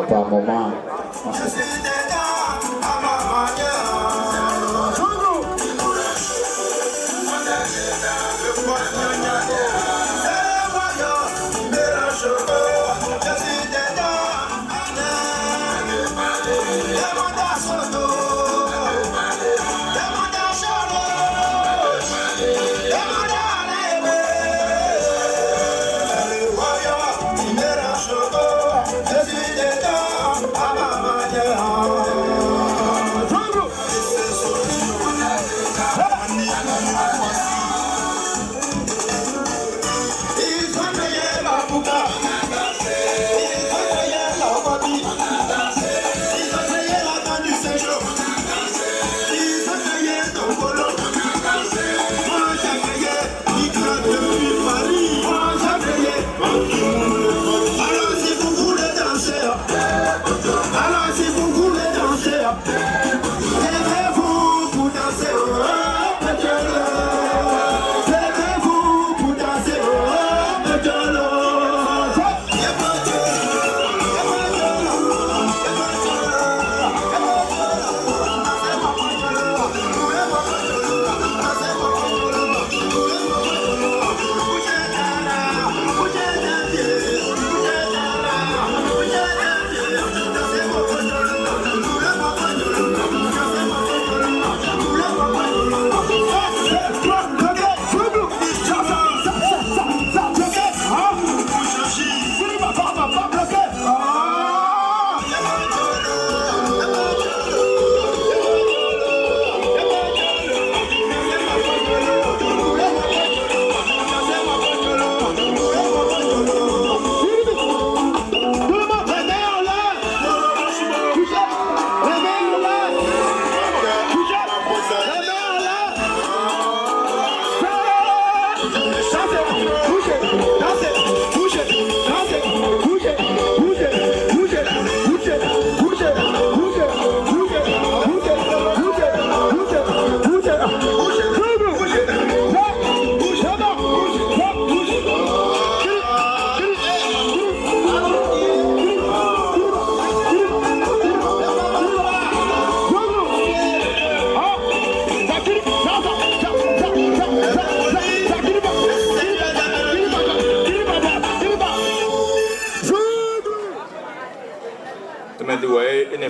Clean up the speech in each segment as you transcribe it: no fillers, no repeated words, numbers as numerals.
par moment.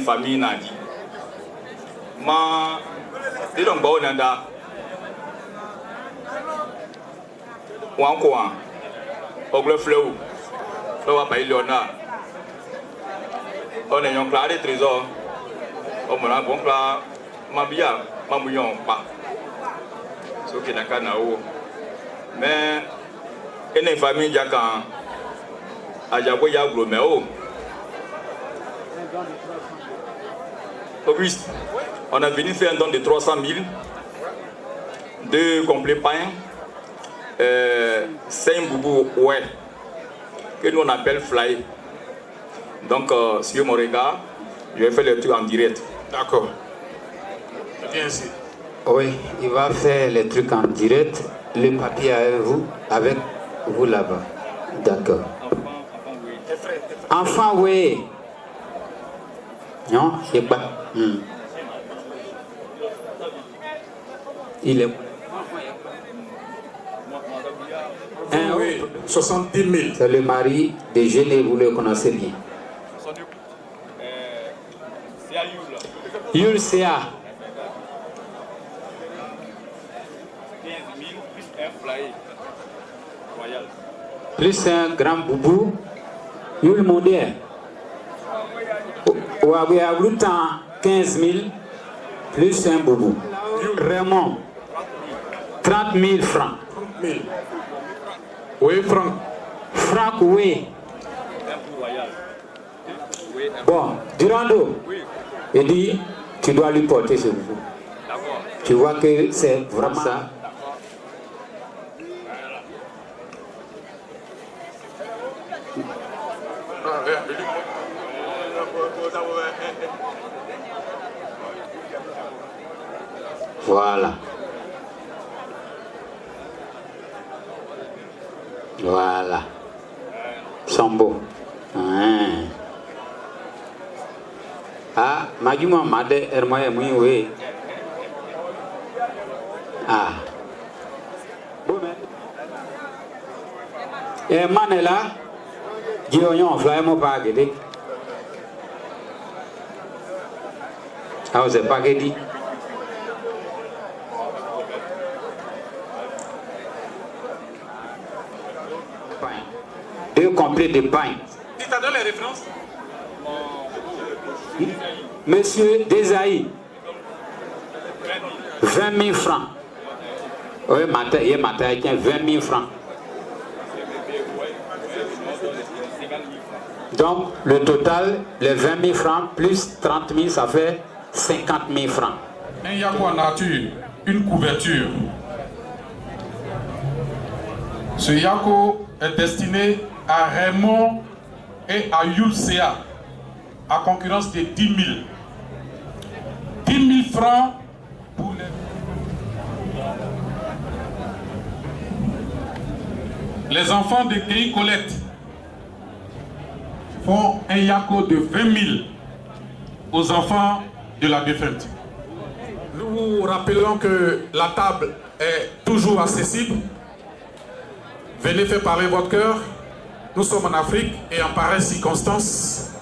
Famille Nadi. Ma donc bon nanda. Wankoa. Ogle flow. Flow pas Léonard. On est un clair des trésors. On m'a bon clair. Ma bia, ma mouillon pas. Ce qui est dans canao. Mais une famille Jacan. Ajago Yaglo Meo. Auguste, on a venu faire un don de 300 000, 2 complets pains, 5 boubous ouais, que nous on appelle fly. Donc, sur mon regard, je vais faire le truc en direct. D'accord. Viens ici. Oui, il va faire les trucs en direct. Le papier avec vous là-bas. D'accord. Enfant, oui. Non, c'est pas. Il est. Oui, 70 000. C'est le mari de Géné, vous le connaissez bien. Yul Sea. 15 000 plus un fly royal. Plus un grand boubou. Yul Mondier. Oui, à 15 000 plus un boubou. Raymond, 30 000 francs. 30 000. Oui, francs. Franck, oui. Bon, Durando, il dit, tu dois lui porter ce boubou. Tu vois que c'est vraiment ça. Voilà. Voilà. Sont beaux. Ah, Majuma Made Hermoye Mouye. Ah. Et Manela, Gioyon, fly mon paquet. Ah, c'est paquet. Deux complets de pain. Tu t'as donné les références? Monsieur Desaï, 20 000 francs. Oui, matin, il y a 20 000 francs. Donc, le total, les 20 000 francs plus 30 000, ça fait 50 000 francs. Un yako en nature, une couverture. Ce yako est destiné à Raymond et à Yulsea, à concurrence de 10 000. 10 000 francs pour les enfants de Kéi Colette font un yako de 20 000 aux enfants de la défunte. Nous vous rappelons que la table est toujours accessible. Venez faire parler votre cœur. Nous sommes en Afrique et en pareille circonstance,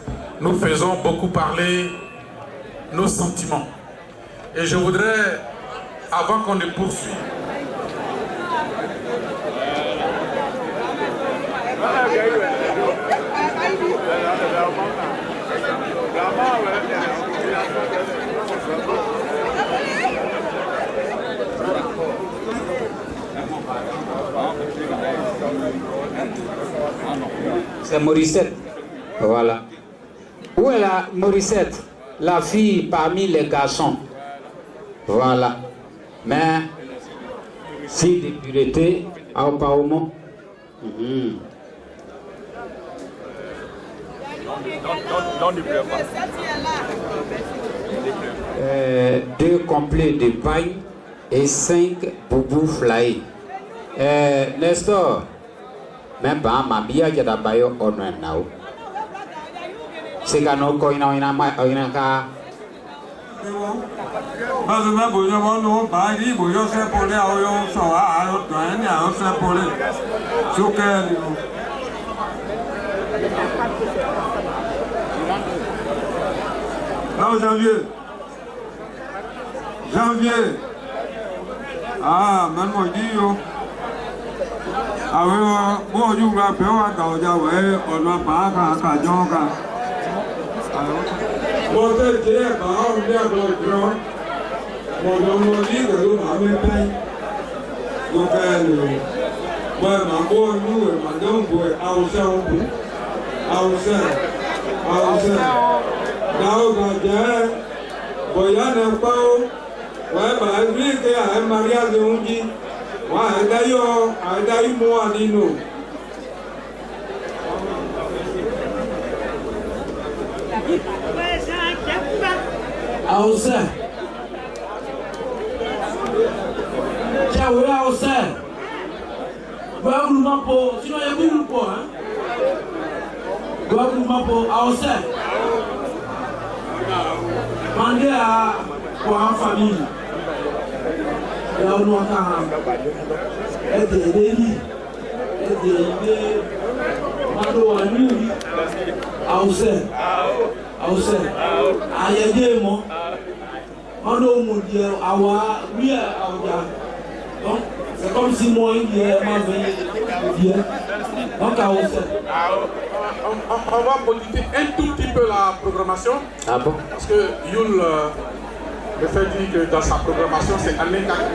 nous faisons beaucoup parler nos sentiments. Et je voudrais, avant qu'on ne poursuive, c'est Morissette. Voilà. Où est la Morissette? La fille parmi les garçons. Voilà. Mais, si de pureté, à Opaomo. Deux complets de pain et 5 boubou fly. Nestor, même pas ma bia qui a d'abord on now. C'est qu'à nos coins, on a un cas. Bazuma boyo mono bagi boyo se pole ayo so ayo tani ayo se pole suke non janvier ah man mo di yo awo bo ju ga pe wa da oja we ono pa ka jonga mo te je ba o le aglo dro mo do mo di ga lu ma me pe mo ka lu mo ma bo nu e ma don bo e au se da o ga je bo ya na pa o wa ba ri ke a maria de unji wa da yo a da i mo aninu Aoussa. Ciao, Aoussa. Dois vous m'appeler, sinon il y a beaucoup hein. Dois vous m'appeler Aoussa. Mandez à pour en famille. Là on entend. Aider. Mando anuri. Aoussa. Ayede mo on mo di awa oui awa donc c'est comme si moi il m'a venu donc on va modifier un tout petit peu la programmation. Ah bon? Parce que Yul me fait dire que dans sa programmation c'est Aneka qui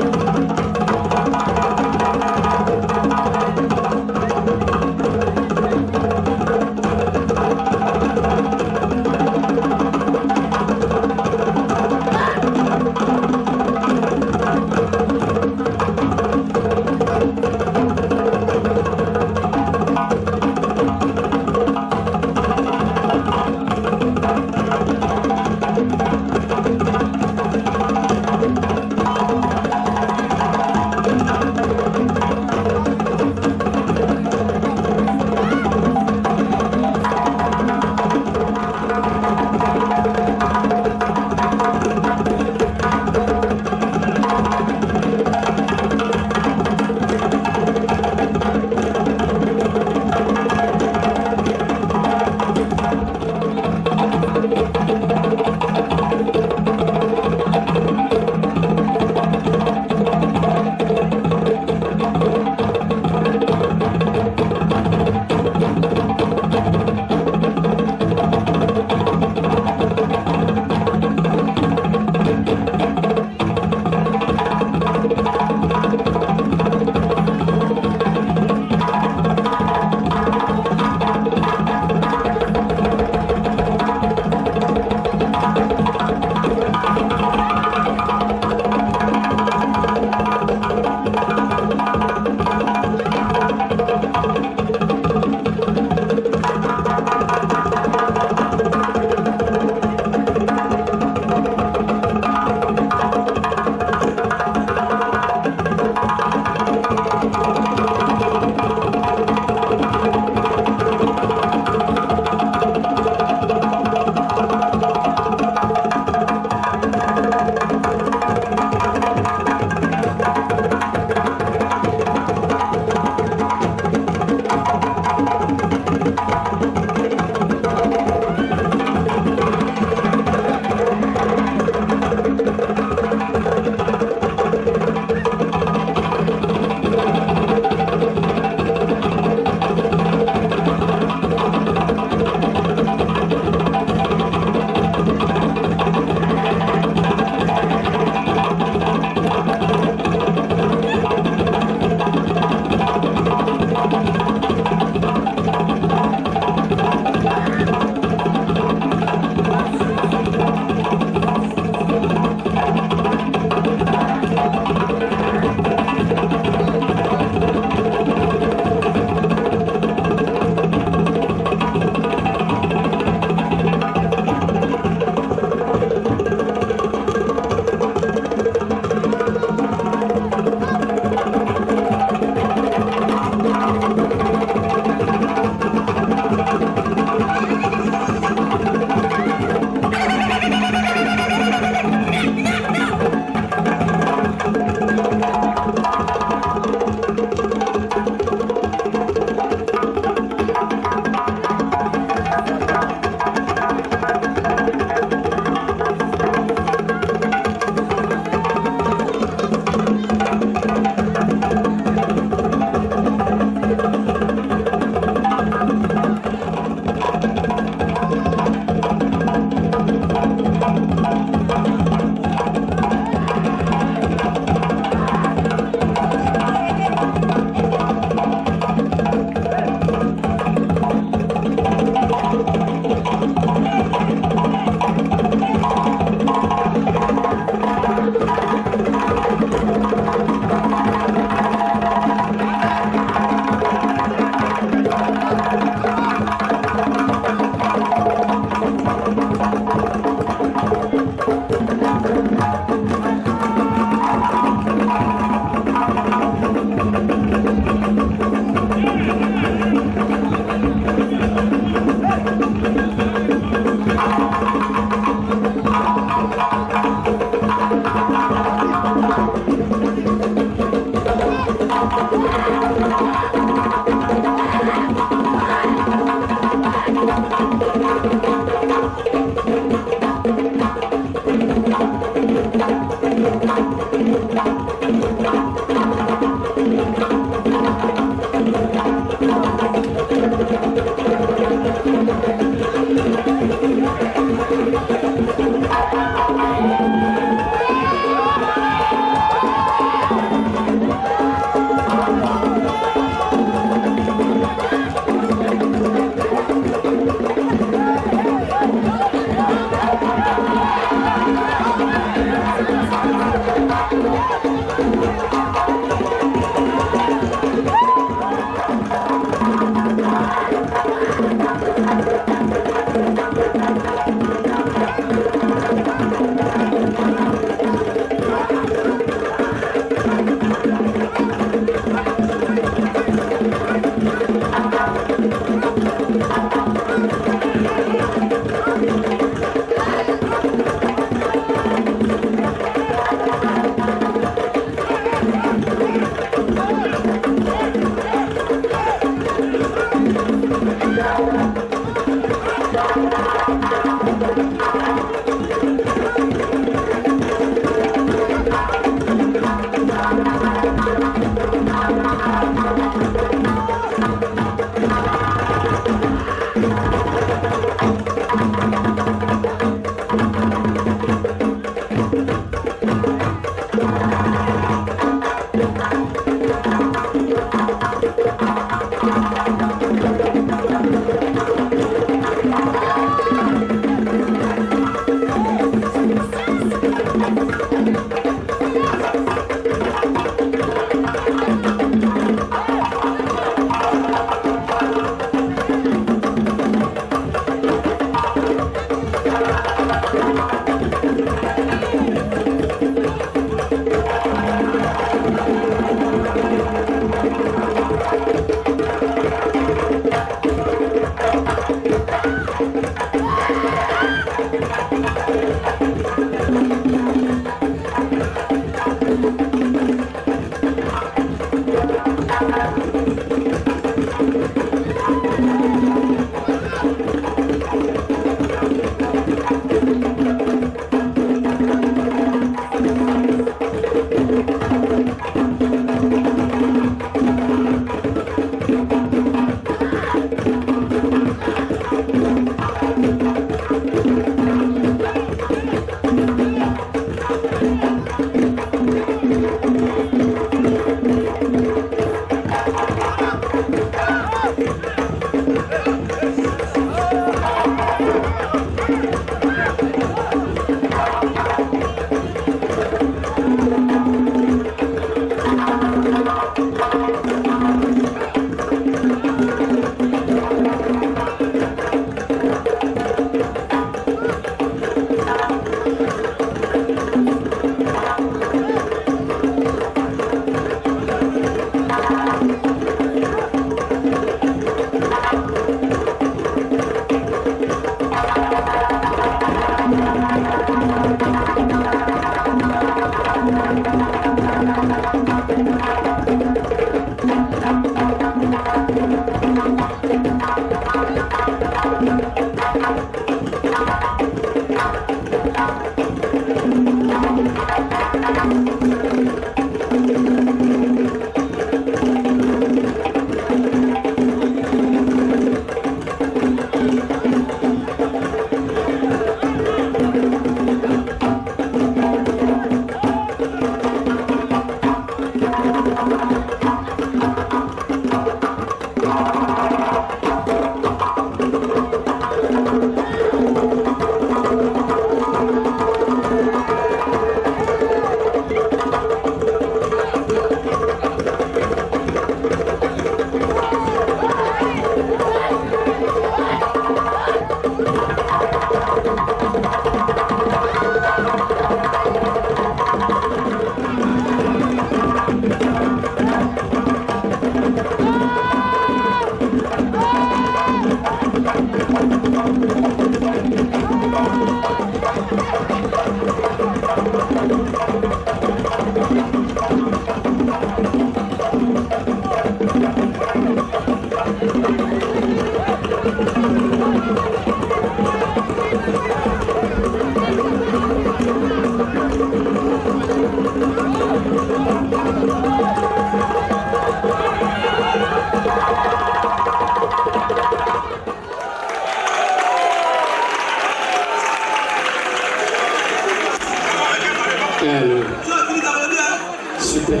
Super.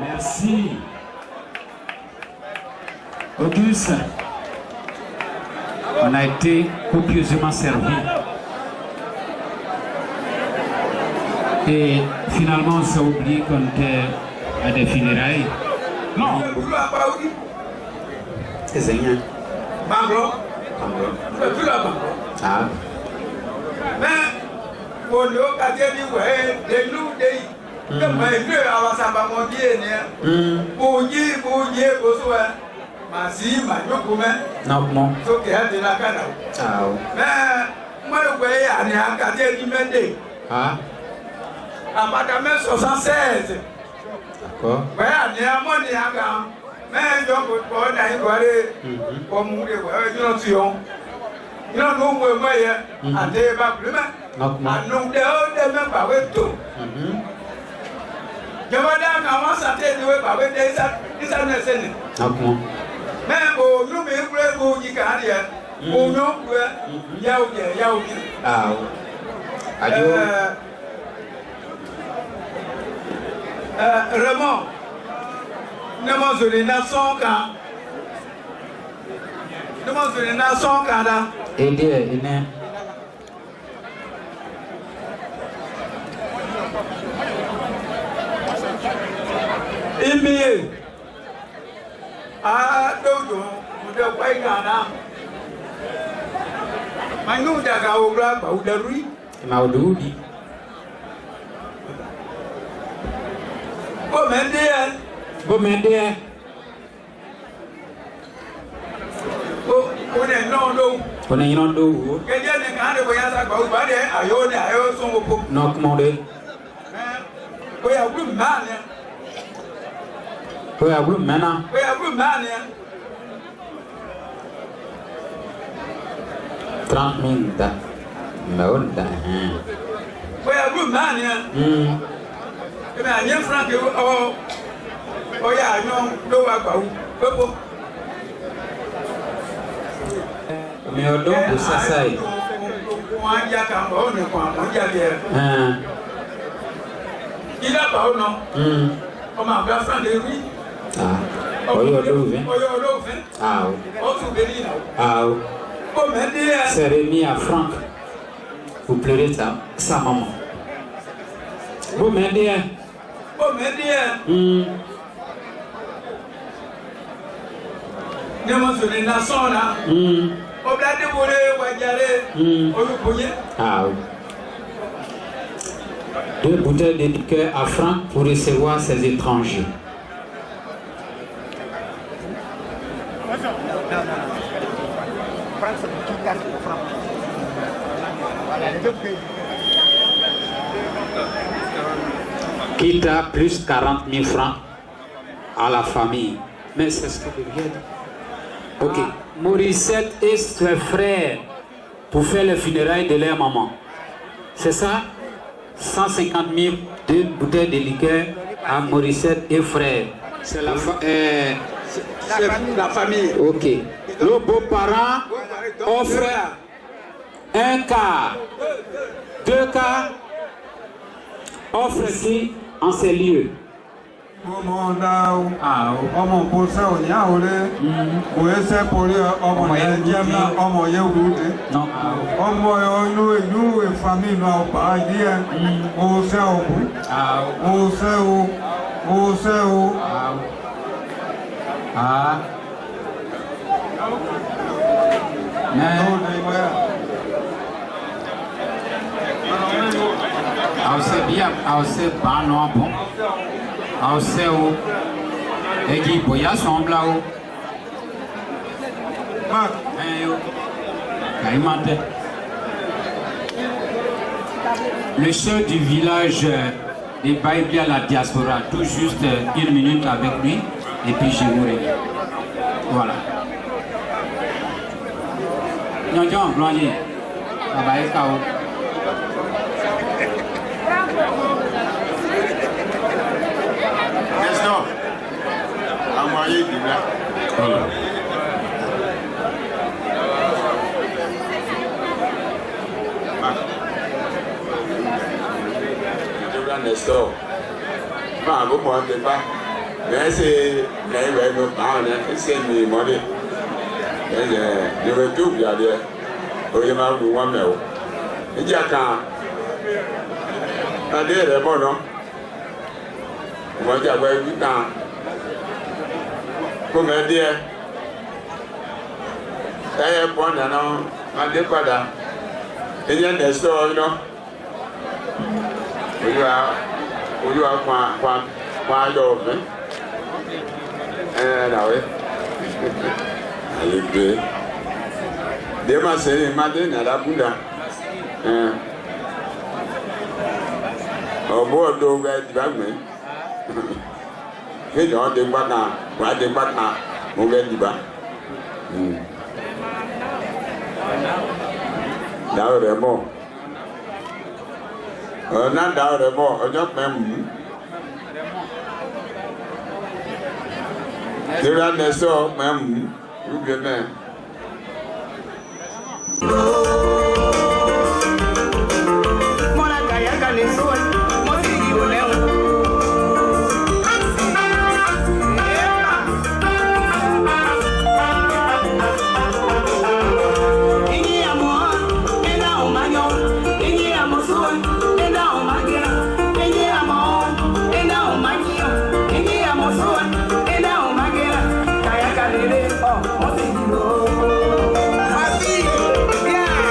Merci. Auguste, on a été copieusement servi. Et finalement, on s'est oublié qu'on était à des funérailles. Non. C'est Seigneur. Ah. Mais, pour nous, quand il dit, des loups, des deux à Samba Mondier, pour dire, pour soi, ma si, ma yokume, Non. so qu'il y a de la canne. Ah. Mais, moi, je voyais à Néacaté du Médé, Ah. à Madame 76. D'accord. Ouais, à Néamon Néaga, mais donc, pour aller, pour mourir, je n'en suis pas. You don't know where we are, and they have a I know the old member with two. Yamada, I want to tell you about it. It's a necessity. Man, you may go, you can't hear. Oh, no, Yao. Ah. Adieu. Raymond, ne m'en souviens pas son cas. Ne m'en souviens pas son cas là. Aider, aider. Imi, dojo, muda kwai kana. Manu daga ogra baudarui. Maududi. Bomende. On est non d'eau. Non, commandé. Oui, à vous, maintenant. $30,000. Mais on a. Mais on doit pour ça. Il a pas non. On m'a fait des rues. Ah, ah, c'est remis à Franck. Vous pleurez sa maman. Vous m'aidez. Ah, 2 bouteilles de liqueur à francs pour recevoir ces étrangers. Quitte à plus 40 000 francs à la famille. Mais c'est ce que je viens de dire. Ok. Morissette et ses frères pour faire les funérailles de leur maman. C'est ça? 150 000 de bouteilles de liqueur à Morissette et frères. C'est la, la famille. ok. Le beau-parent offre un quart, 2 quarts, offre ici en ces lieux. Ọmọ pọ̀sẹ̀ òní àwòrẹ́ òye sẹ́ pọ̀lì ọmọ yẹn jẹ́mà ọmọ yẹn wúdé ọmọ inú ìlú ìfàmì ìlú ọ̀pá díẹ̀ òsẹ́ òkú òsẹ́ o. Você bano bom. Ao céu, é de boia sombra o. Le chef du village de Baïblia la diaspora, tout juste 1 minute avec lui, et puis je mourrai. Voilà. Non, Blanc-Nez, ça va être KO. Nestor, envoyez du blanc. Voilà. Nestor, vous ne montez pas. Mais c'est nos parents, c'est mes monnaies. Je veux tout bien dire. Oui, ma vous m'en il y a quand. Allez, c'est bon, non? Moi, j'avais 8 ans. Comment dire? C'est bon, non? Je ne sais pas là. Il y a des stores, non? Ojú wa kwa lọ́ọ̀fẹ́ ẹ̀ẹ́dàwẹ́ àlègbè dèmà sẹ́yìn mádé nàlábúdà ọ̀bọ̀ ọ̀dọ́ ọgbà ìdìbàgbẹ́ kéjọ ọdẹ gbàgbà wà dé gbàgbà ọgbà ìdìbà dáwọ̀ rẹ̀ mọ̀. Ọ̀nà dáwọ̀ rẹ̀ bọ̀ ọjọ́ pẹ́ mú. Tíra nẹ́sọ̀ pẹ́ mú. Rúbẹ̀ bẹ́ẹ̀. Mọ́nà kàyà kàlẹ́ sọ́ọ̀ mọ́ sí ìdìbò lẹ́wọ̀n. Yeah.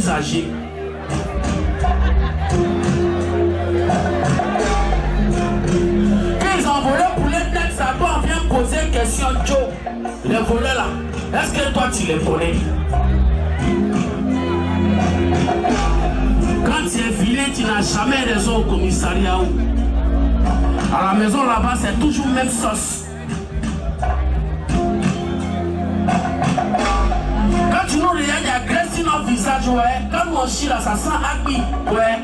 âgé. Quand ils ont volé pour les têtes, ça peut en bien poser une question. Joe, les voleurs là, est-ce que toi tu les connais? Quand tu es vilain, tu n'as jamais raison au commissariat. À la maison là-bas, c'est toujours même sauce. Quand tu nous regardes, il y a graisse sur notre visage, ouais. Quand on chie là, ça sent agui, ouais.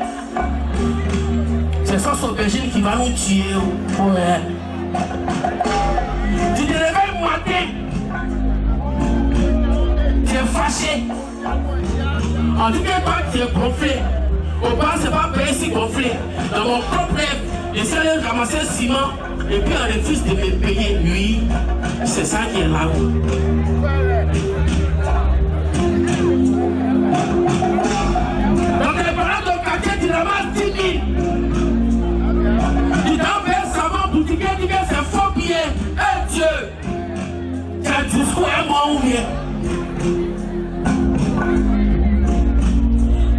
C'est sauce aubergine qui va nous tuer, ouais. Tu te réveilles matin, tu es fâché. En tout cas, tu es gonflé. Au bas, c'est pas payé si gonflé. Dans mon propre rêve, j'essaie de ramasser le ciment et puis on refuse de me payer. Oui, c'est ça qui est là-haut. Dans tes parents de quartier, tu ramasses 10 000. Tu t'en fais un savant boutique, tu dis que c'est faux billet. Eh Dieu, tu as un discours à moi ou bien?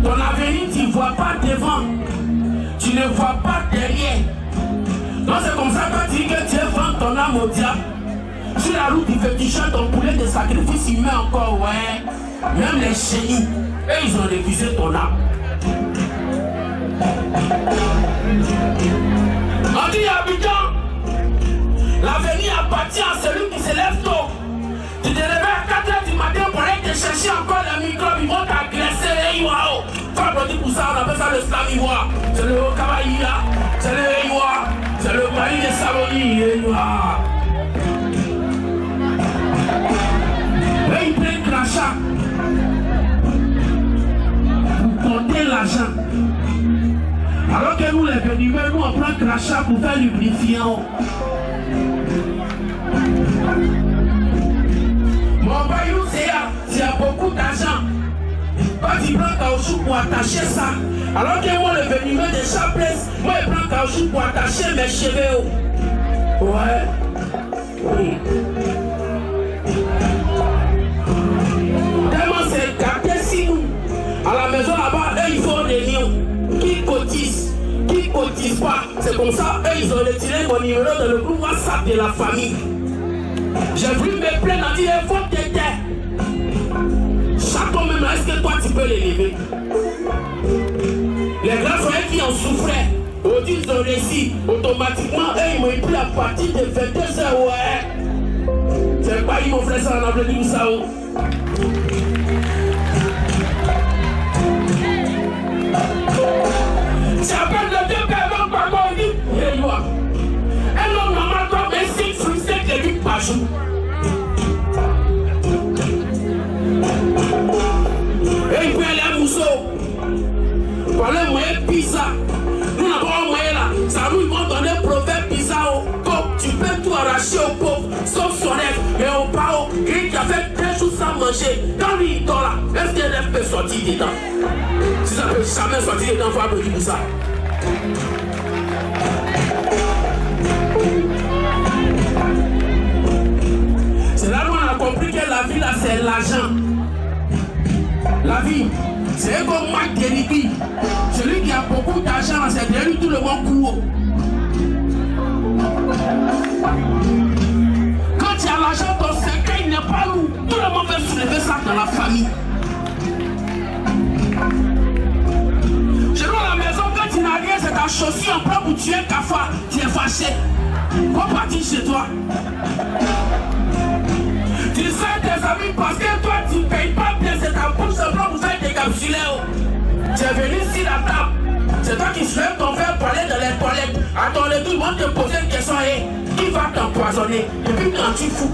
Ton avenir, tu ne vois pas devant. Tu ne vois pas derrière. Donc c'est comme ça que tu dis que tu vends ton âme au diable. Sur la route, il fait du chant, ton poulet de sacrifice, il met encore, ouais. Même les chéris, eux, ils ont refusé ton âme. On dit Abidjan, l'avenir appartient à celui qui se lève tôt. Tu te réveilles à 4h du matin pour aller te chercher encore les microbes, ils vont t'agresser les Iwao. Faut applaudir pour ça, on appelle ça le slam Iwa. C'est le Kabaïa, c'est le Iwa, c'est le mari de Saboni, Iwa. Et ils prennent crachat pour compter l'argent. Alors que nous, les bénimeux, nous on prend crachat pour faire lubrifiant. Mon baillou, c'est a beaucoup d'argent. Quand tu prends caoutchouc pour attacher ça, alors que moi, le bénimeux de chaque place, moi, je prends caoutchouc pour attacher mes cheveux. Ouais. Oui. Tellement c'est gâté si nous. À la maison là-bas, eux, ils font des lions. Qui cotise pas. C'est c'est comme ça, eux, ils ont retiré mon numéro dans le groupe WhatsApp de la famille. J'ai voulu me plaindre, on dit, il faut t'aider. Chaque même, est-ce que toi, tu peux l'élever? Les grands frères qui en souffraient, ils ont réussi, automatiquement, eux, ils m'ont pris à partir de 22h, ouais. C'est pas, ils m'ont fait ça en applaudissant ça, oh. J'appelle le Dieu père, par contre, il dit, hey, moi, un homme normal doit mettre 6 fruits secs de lui par jour. Et il peut aller à Mousseau. Pour aller moyen pizza. Nous n'avons pas moyen là. Ça nous, ils vont donner proverbe pizza au pauvre. Tu peux tout arracher au pauvre, sauf son rêve. Mais au pao, il qui a fait 2 jours sans manger. Quand lui il dort là, est-ce que l'œuf peut sortir dedans? Si ça peut jamais sortir dedans, il faut applaudir pour ça. C'est là où on a compris que la vie là, c'est l'argent. La vie, c'est comme Marc Deribi. Celui qui a beaucoup d'argent, c'est derrière lui tout le monde court. Quand tu as l'argent, ton secret n'est pas lourd. Tout le monde veut soulever ça dans la famille. Chez nous à la maison, quand tu n'as rien, c'est ta chaussure en propre où tu es cafard, tu es fâché. Va partir chez toi. Tu sais tes amis parce que toi tu ne payes pas bien, c'est ta bouche de blanc pour faire décapsuler. Tu es venu ici la table. C'est toi qui soulèves ton verre pour aller dans les toilettes. Attends, les deux vont te poser une question. Hey, qui va t'empoisonner? Depuis quand tu fous?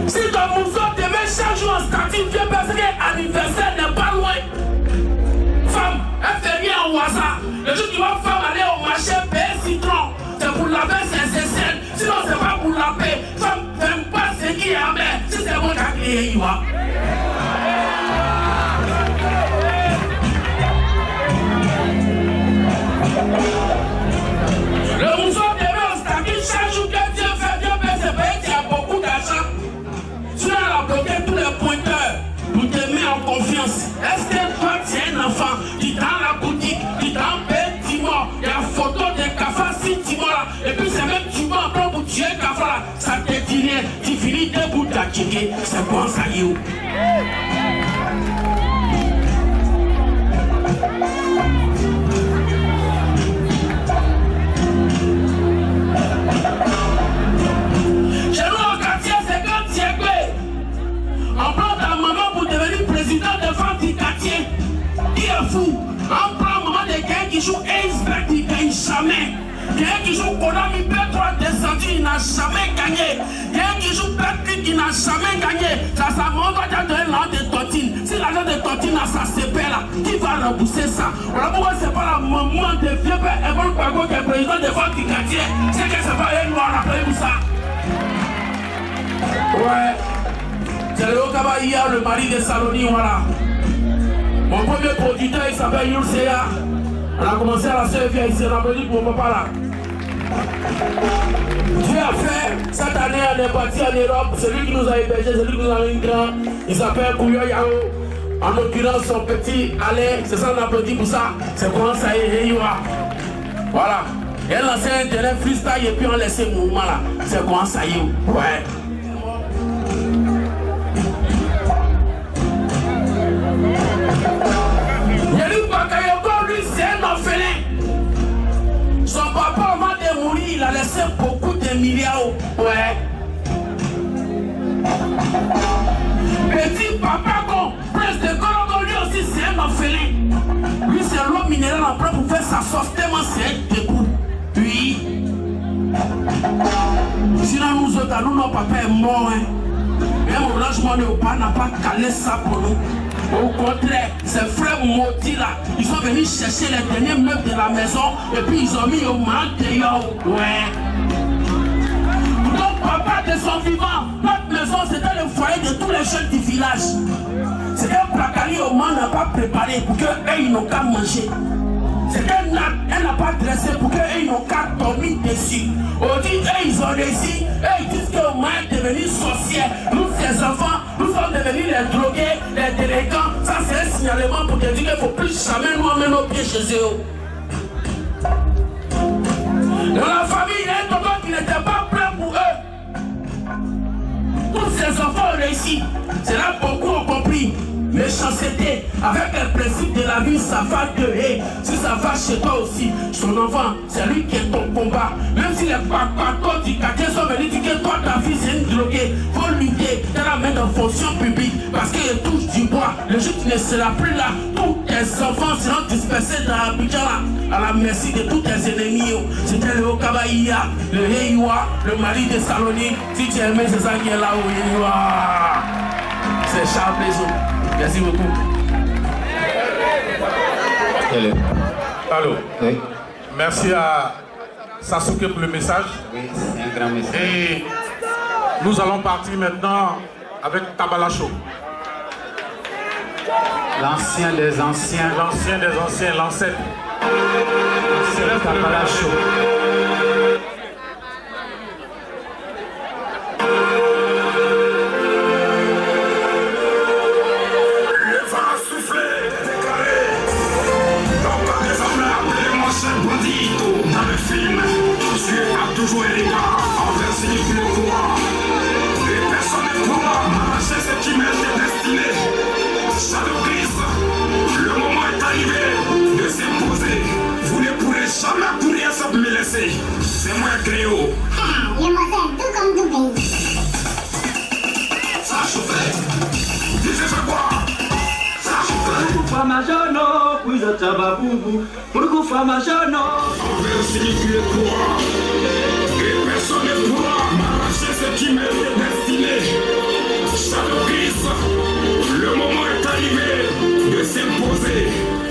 Si ton mousseau te met chaque jour en statut, Dieu parce que l'anniversaire n'est pas loin. Femme, elle fait rien au hasard. Le jour qui va femme aller au marché payer citron, c'est pour laver ses aisselles. Sinon, c'est pas pour laver. Femme, n'aime pas ce qui est amer. Si c'est moi qui a créé, il va. Le mousseau te met au statut chaque jour que Dieu fait. Dieu peut se payer, tu as beaucoup d'argent. Tu as bloqué tous les pointeurs pour te mettre en confiance. Est-ce que toi tu es un enfant, tu es dans la boutique, tu es dans Timor, il y a une photo de cafard si Timor là, et puis c'est même Timor après pour tuer cafard là, ça te dit rien, tu finis debout d'attiquer, c'est bon ça y est. Chez nous au quartier, c'est quand tu es clé. On prend ta maman pour devenir président de femmes du quartier. Qui est fou? On prend maman de quelqu'un qui joue Ace-Back, il ne gagne jamais. Quelqu'un qui joue Konami P3 descendu, il n'a jamais gagné. Quelqu'un qui joue Patrick, il n'a jamais gagné. Ça, sa maman va te donner l'argent de tontine. Si l'argent de tontine a sa CP là, qui va rembourser ça? Voilà pourquoi c'est pas la maman de vieux père Evan Kwago qui est président de femmes du quartier. C'est que c'est pas elle noire après tout ça. Ouais. C'est le Okaba hier, le mari de Saloni, voilà. Mon premier producteur, il s'appelle Yulseya. On a commencé à la servir, il s'est rappelé pour mon papa là. Dieu a fait, cette année, on est parti en Europe. Celui qui nous a hébergé, celui qui nous a mis grand, il s'appelle Kouyo Yao. En l'occurrence, son petit Alain, c'est ça, on applaudit pour ça. C'est comment ça y est, voilà. Elle lançait un terrain freestyle et puis on laissait le mouvement là. C'est comment ça y est, ouais. Lui, c'est un orphelin. Son papa, avant de mourir, il a laissé beaucoup de milliards. Ouais. Petit papa, prince de Kologo, lui aussi, c'est un orphelin. Lui, c'est l'eau minérale en prêt pour faire sa sauce, tellement c'est un dégoût. Oui. Sinon, nous autres, nous, notre papa est mort. Hein. Même au logement, le papa n'a pas calé ça pour nous. Au contraire, ces frères maudits là, ils sont venus chercher les derniers meubles de la maison et puis ils ont mis au mal dehors. Ouais. Donc papa de son vivant, notre maison c'était le foyer de tous les jeunes du village. C'était un placari au monde n'a pas préparé pour qu'eux ils n'ont qu'à manger. C'était un nappe, elle n'a pas dressé pour qu'eux ils n'ont qu'à dormir dessus. On dit eux ils ont réussi, eux ils disent qu'au moins devenir sorcière. Nous ces enfants, nous sommes devenus les drogués, les délinquants. Ça, c'est un signalement pour te dire qu'il ne faut plus jamais nous emmener nos pieds chez eux. Dans la famille, il y a un tonton qui n'était pas prêt pour eux. Tous ces enfants ont réussi. C'est là que beaucoup ont compris. Méchanceté, avec le principe de la vie, ça va te haïr. Si ça va chez toi aussi, son enfant, c'est lui qui est ton combat. Même si les papas du quartier sont venus dire que toi, ta fille, c'est une droguée, faut lutter, t'as la main en fonction publique, parce qu'il touche du bois. Le jour qui ne sera plus là, tous tes enfants seront dispersés dans Abidjan, à la merci de tous tes ennemis. C'était le Okabaïa, le Heiwa, le mari de Salonique. Si tu aimais, c'est ça qui est là au Heiwa. C'est Charles Plaisant. Merci beaucoup. Allô. Oui. Merci à Sasuke pour le message. Oui, c'est un grand message. Et nous allons partir maintenant avec Tabalacho. L'ancien des anciens. L'ancien des anciens, l'ancêtre. C'est Tabalacho. Toujours élégant, envers ce qui le roi. Et personne ne pourra m'arracher ce qui m'est destiné. Shadow Gris, le moment est arrivé de s'imposer. Vous ne pourrez jamais pour rien ça me laisser. C'est moi Gréo. Ah, je m'appelle tout comme tout pays. Ça chauffait. Disais-je quoi? Ça chauffait. Famajono, puis à Tababoubou. Pour Famajono. Envers ce qui le roi. Et personne ne pourra m'arracher ce qui m'est destiné. Shadow Gris, le moment est arrivé de s'imposer.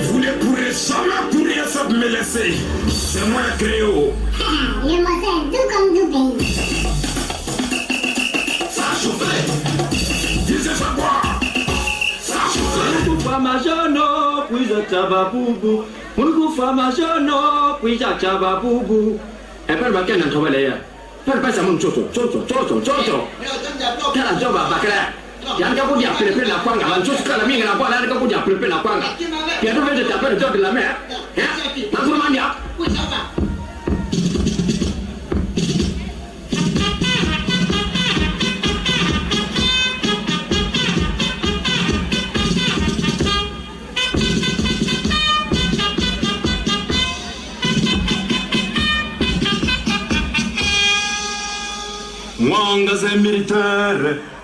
Vous ne pourrez jamais pour rien ça me laisser. C'est moi Gréo. Ah, je m'appelle tout comme tout pays. Ça chauffait. Disais-je quoi? Ça chauffait. Pour Famajono, puis à Tababoubou. Pour Famajono, puis à Tababoubou. Et puis, il y a un travail là. Pas pas ça mon choto. Kana joba bakala. Yang kamu dia prepare la kwanga, manchos kala minga na kwa nani kamu dia prepare la kwanga. Pia tu vende tapere job de la mer. Ya? Nangu mandia.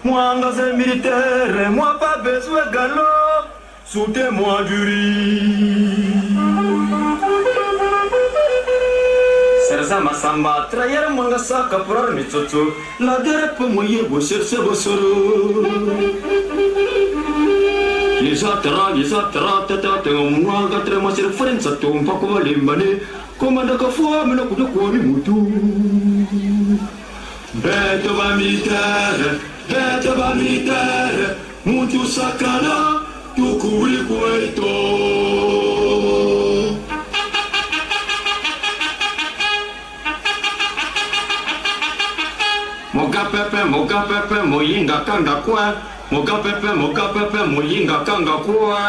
Mwangaze militaire, moi pas besoin galop, soutenez-moi du riz. Serza masamba, trayer mwangasa kaprar mitsotso, la dere po moye boserse bosoro. Yisatara, tata, mwanga trema sir frenza tumpa kwa limbane, komanda kafua mena kuja kwa ni mutu. Bête va militaire, mutu sakana, tukuri kueto. Moga pepe, moyinga kanga kwa. Moga pepe, moyinga kanga kwa.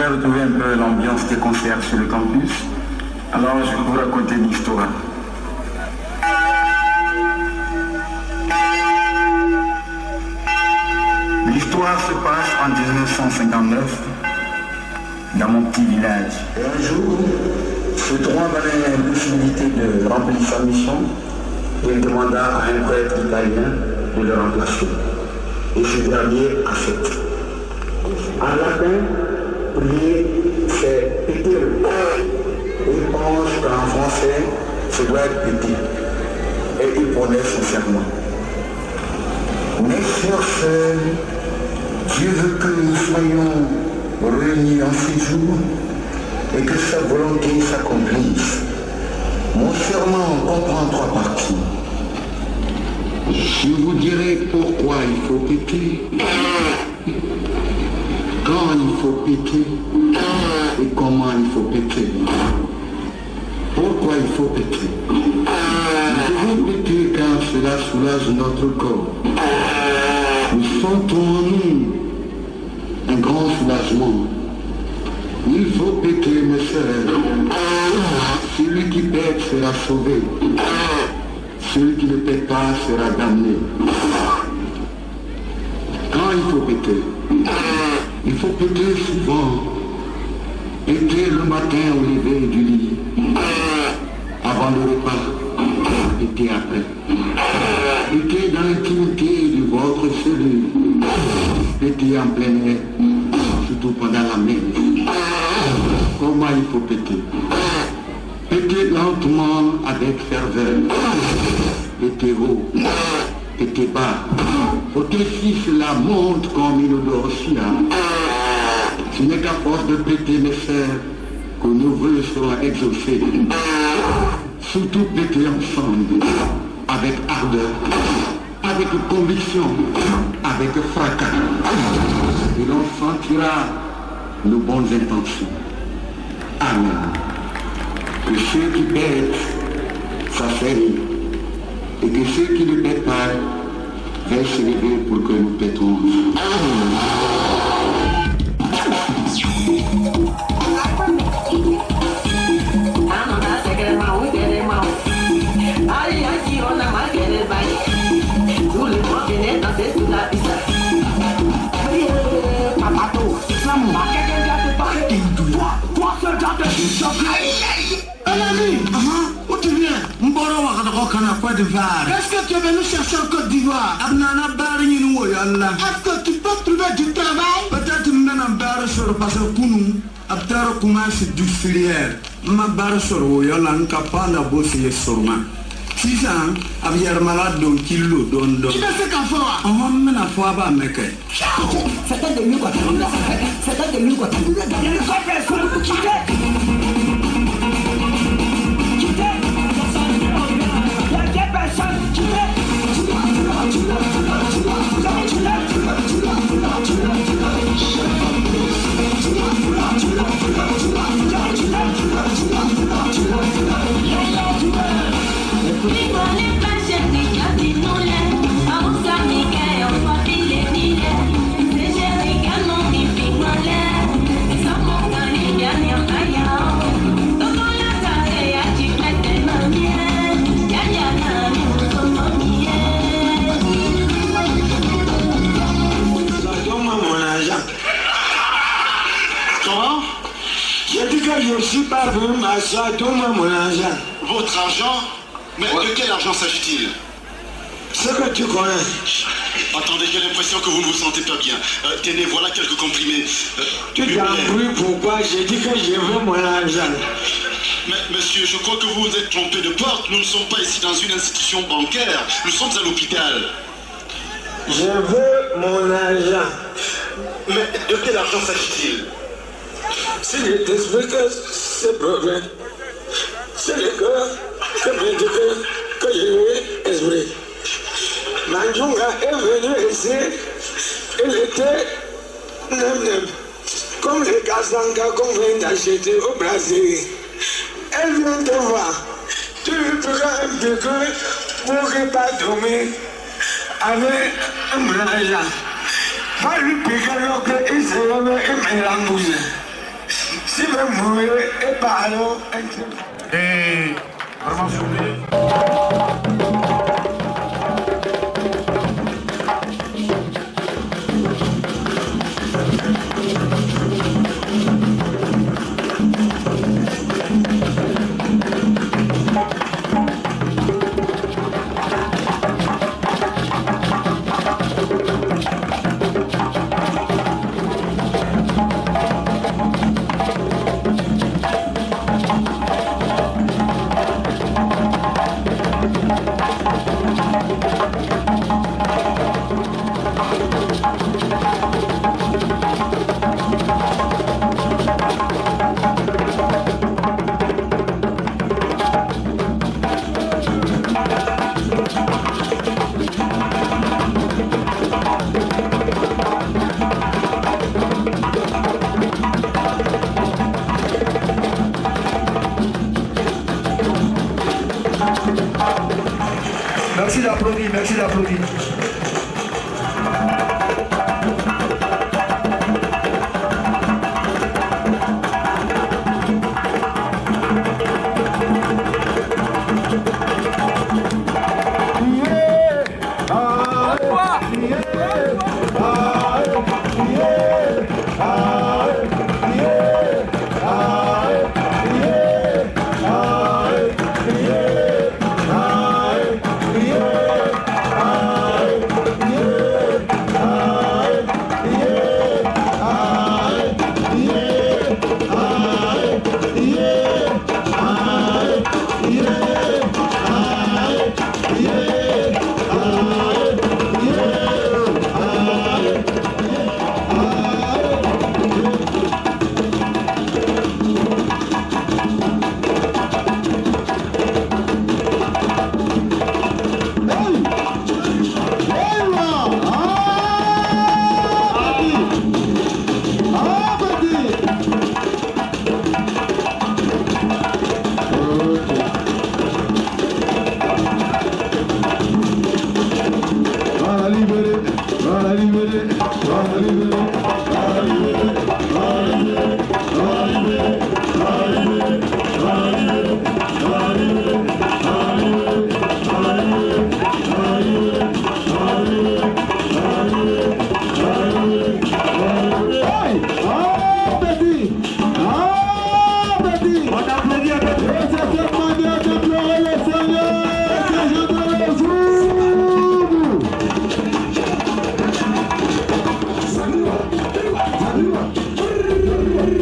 voudrais retrouver un peu l'ambiance des concerts sur le campus. Alors je vais vous raconter une histoire. L'histoire se passe en 1959 dans mon petit village. Et un jour, ce droit avait la possibilité de remplir sa mission. Il demanda à un prêtre italien de le remplacer. Et ce dernier accepte. En latin, prier, c'est péter le corps. Il pense qu'en français, ça doit être péter. Et il prenait son serment. Mais sur ce, Dieu veut que nous soyons réunis en ces jours et que sa volonté s'accomplisse. Mon serment comprend 3 parties. Je vous dirai pourquoi il faut péter, quand il faut péter et comment il faut péter. Pourquoi il faut péter? Nous devons péter car cela soulage notre corps. Nous sentons en nous un grand soulagement. Il faut péter, mes sœurs. Celui qui pète sera sauvé. Celui qui ne pète pas sera damné. Quand il faut péter? Il faut péter souvent. Péter le matin au lever du lit. Avant le repas. Péter après. Péter dans l'intimité de votre cellule. Péter en plein air. Surtout pendant la messe. Comment il faut péter? Péter lentement avec ferveur. Péter haut. Péter bas. Votre fils la monte comme une odeur océan. Ce n'est qu'à force de péter, mes sœurs, que nos vœux seront exaucés. Surtout péter ensemble, avec ardeur, avec conviction, avec fracas. Et l'on sentira nos bonnes intentions. Amen. Que ceux qui pètent, ça fait rire. Et que ceux qui ne pètent pas, veuillent se lever pour que nous pétons. Où tu viens? Est-ce que tu es venu chercher en Côte d'Ivoire? Est-ce que tu peux trouver du travail? Peut-être même parce que Abdara commence industriel. Ma barre sur Woyola, un capable de bosser sur moi. 6 ans, avec malade d'un kilo d'on. Tu ne sais qu'en faire. On m'a mis à fois à Mecque. C'était de mieux quoi. C'était de mieux quoi. Je ne suis pas venu m'asseoir, donne-moi mon argent. Votre argent? Mais de quel argent s'agit-il? Ce que tu connais. Attendez, j'ai l'impression que vous ne vous sentez pas bien. Tenez, voilà quelques comprimés. Tu t'en prie pourquoi? J'ai dit que je veux mon argent. Mais monsieur, je crois que vous vous êtes trompé de porte. Nous ne sommes pas ici dans une institution bancaire. Nous sommes à l'hôpital. Je veux mon argent. Mais de quel argent s'agit-il? Si je t'explique ce problème, c'est le cœur que me dit que je lui explique. Manjunga est venu ici, il était nem. Comme les Kasanka qu'on vient d'acheter au Brésil. Elle vient te voir. Tu lui prends un piqueux pour qu'il ne pas dormir avec un argent. Va lui piquer l'eau qu'il se lève et me l'embouche. Si vous voulez, et parlons. Et vraiment, j'ai oublié. Merci d'applaudir, merci d'applaudir. Salut.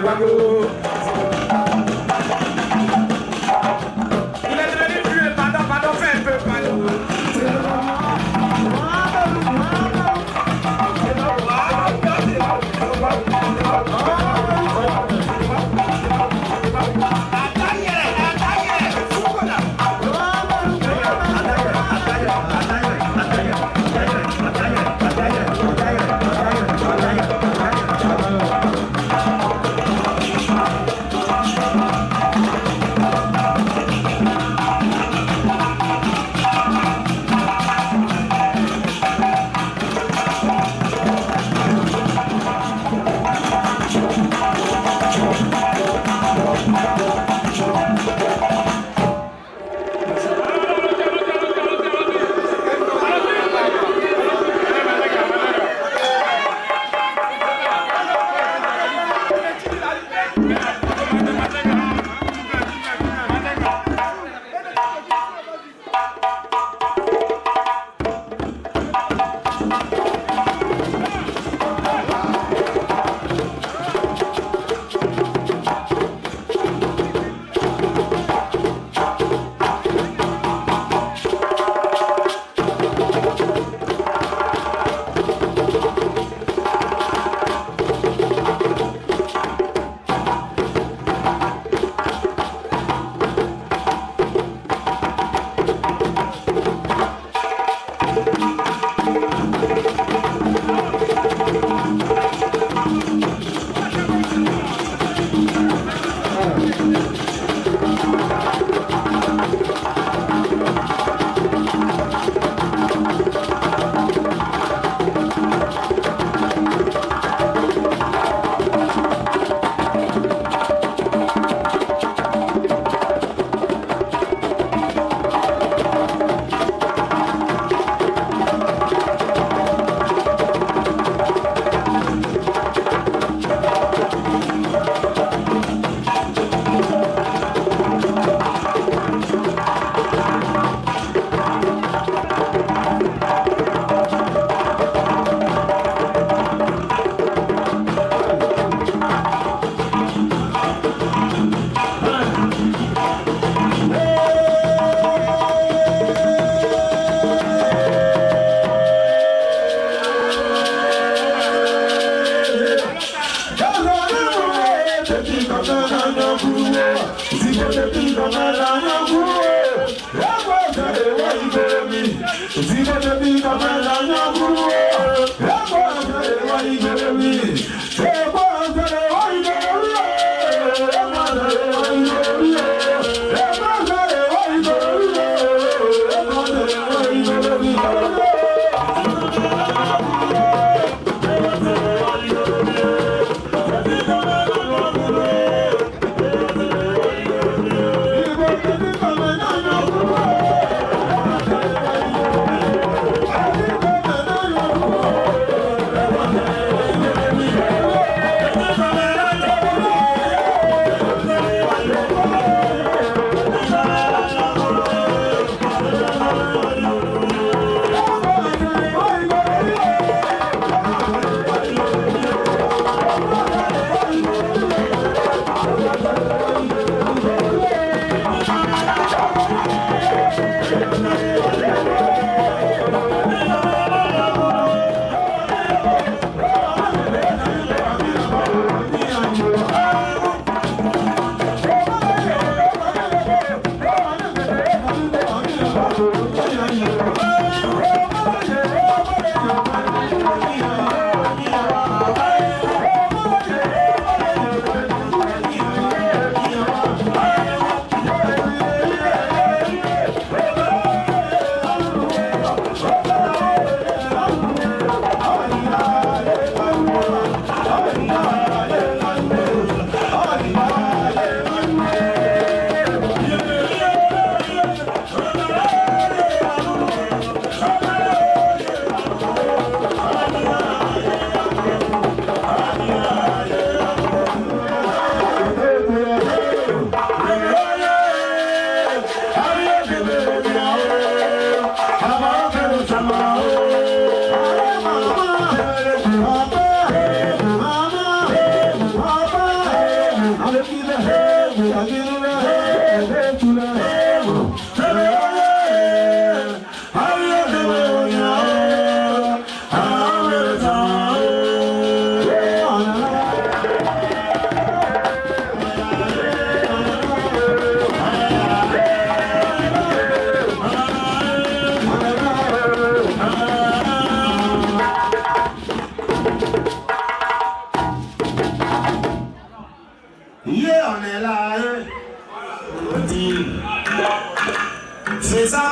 Il est devenu vieux, pardon, fais un peu, pardon.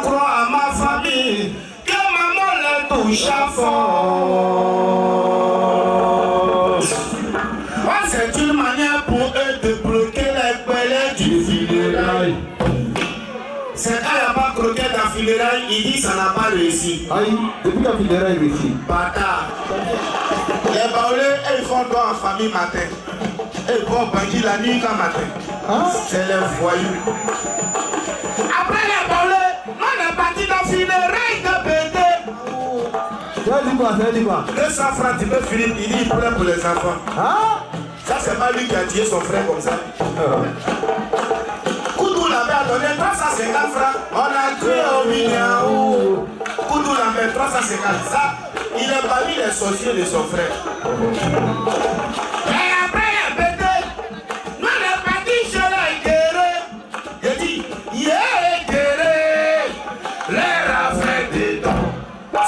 crois à ma famille, que maman les touche à force. C'est une manière pour eux de bloquer les pélés du funérail. C'est quand il n'y a pas croqué dans funérail, il dit ça n'a pas réussi. Aïe, depuis la funérail réussi. Bâtard. Les baoulés, ils font don en famille matin. Et vont banquer la nuit quand matin. C'est les voyous. Après les baoulés, on est parti dans funérail de bébé. C'est dit quoi 200 francs, tu peux finir, il dit pour les enfants. Ça, c'est pas lui qui a tué son frère comme ça. Koudou l'avait donné 350 francs. On a tué au million. Koudou l'avait 350. Ça, il a banni les sorciers de son frère. Et après, il a pété. Nous, on est parti chez les guerriers. Il dit, yeah, guerrier. Les rafraîchis dedans.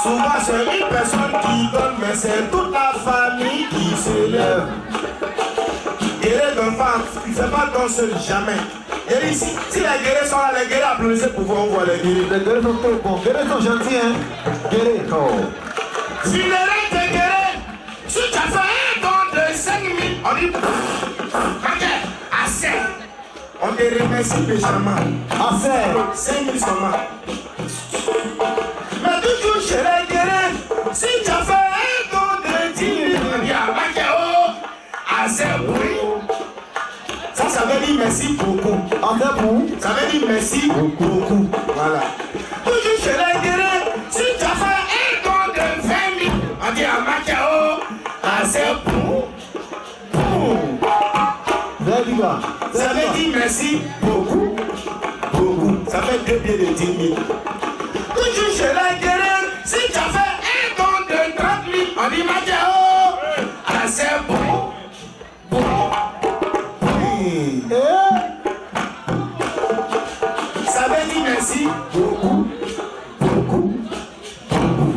Souvent, c'est une personne qui donne, mais c'est toute la famille qui se lève. Guerrier donne pas, il ne fait pas don seul, jamais. Et ici, si les guerriers sont là, les guerriers applaudissent pour voir les guerriers. Les guerriers sont trop bons, les guerriers sont gentils, hein. Guerriers, Funérailles de guerriers, si tu as fait un don de 5 000, on dit, ok, assez. On te remercie méchamment. Assez. 5 000 seulement. Mais toujours chez les guerriers, si tu as fait un don de 10 000, on dit, ok, oh, assez bruit. Ça veut dire merci beaucoup. Ça veut dire merci beaucoup. Voilà. Toujours chez les guerriers, si tu as fait un don de 20 000, on dit à Macao, assez pour. Ça veut dire merci beaucoup. Beaucoup. Ça fait 2 pieds de 10 000. Toujours chez les guerriers, si tu as fait un don de 30 000, on dit Macao, assez pour. Ça veut dire merci beaucoup, beaucoup, beaucoup.